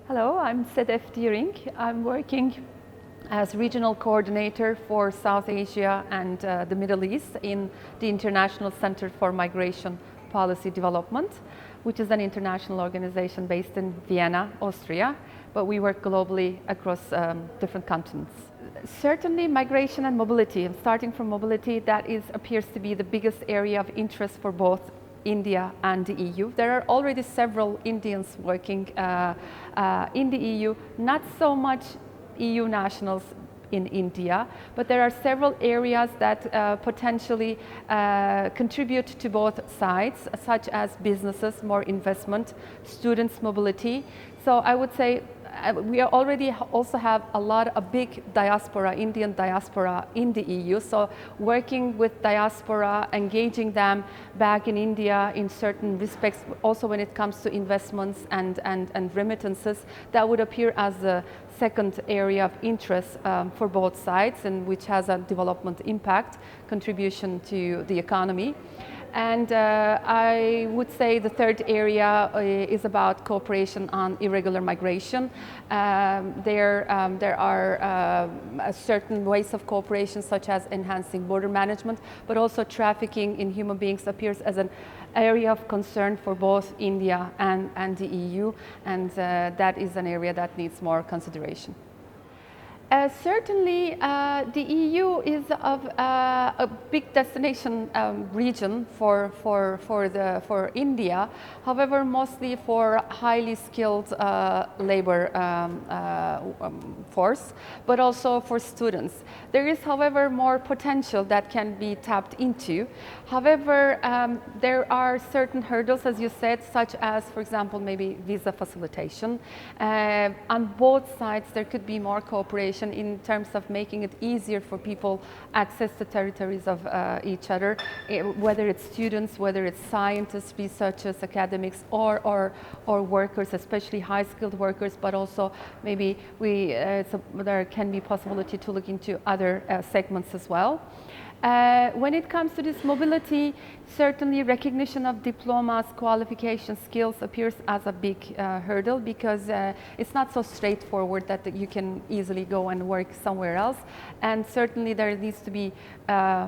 Hello, I'm Sedef Dearing. I'm working as regional coordinator for South Asia and the Middle East in the International Center for Migration Policy Development, which is an international organization based in Vienna, Austria, but we work globally across different continents. Certainly migration and mobility, and starting from mobility, appears to be the biggest area of interest for both India and the EU. There are already several Indians working in the EU, not so much EU nationals in India, but there are several areas that potentially contribute to both sides, such as businesses, more investment, students' mobility. So I would say we already also have a big diaspora, Indian diaspora in the EU. So working with diaspora, engaging them back in India in certain respects, also when it comes to investments and remittances, that would appear as the second area of interest for both sides, and which has a development impact, contribution to the economy. And I would say the third area is about cooperation on irregular migration. There are certain ways of cooperation, such as enhancing border management, but also trafficking in human beings appears as an area of concern for both India and the EU, and that is an area that needs more consideration. Certainly, the EU is a big destination region for India. However, mostly for highly skilled labor force, but also for students. There is, however, more potential that can be tapped into. However, there are certain hurdles, as you said, such as, for example, maybe visa facilitation. On both sides, there could be more cooperation in terms of making it easier for people access the territories of each other, whether it's students, whether it's scientists, researchers, academics, or workers, especially high-skilled workers, but also maybe there can be possibility to look into other segments as well. When it comes to this mobility, certainly recognition of diplomas, qualifications, skills appears as a big hurdle, because it's not so straightforward that you can easily go and work somewhere else. And certainly there needs to be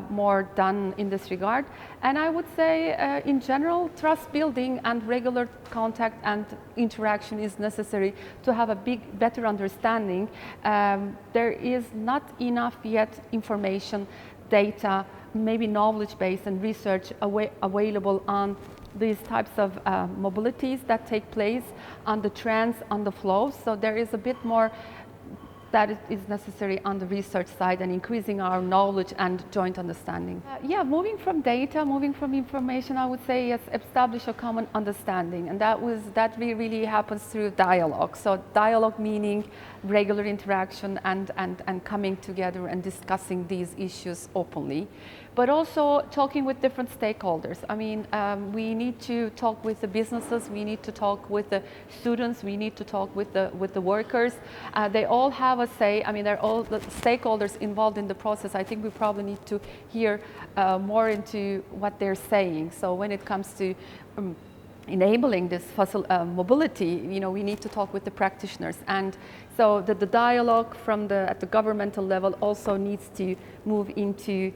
more done in this regard. And I would say in general, trust building and regular contact and interaction is necessary to have a better understanding. There is not enough yet information, data, maybe knowledge base and research available on these types of mobilities that take place, on the trends, on the flows. So there is a bit more that is necessary on the research side, and increasing our knowledge and joint understanding. Yeah, moving from data, moving from information, I would say yes, establish a common understanding, and that really happens through dialogue. So dialogue meaning regular interaction and coming together and discussing these issues openly, but also talking with different stakeholders. I mean, we need to talk with the businesses, we need to talk with the students, we need to talk with the workers. They all have a say. I mean, they're all the stakeholders involved in the process. I think we probably need to hear more into what they're saying. So when it comes to enabling this mobility, you know, we need to talk with the practitioners, and so the dialogue at the governmental level also needs to move into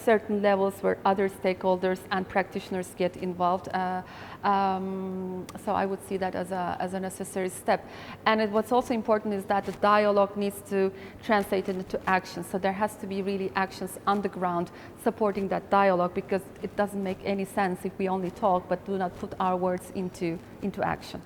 certain levels where other stakeholders and practitioners get involved. So I would see that as a necessary step. And what's also important is that the dialogue needs to translate into action. So there has to be really actions on the ground supporting that dialogue, because it doesn't make any sense if we only talk but do not put our words into action.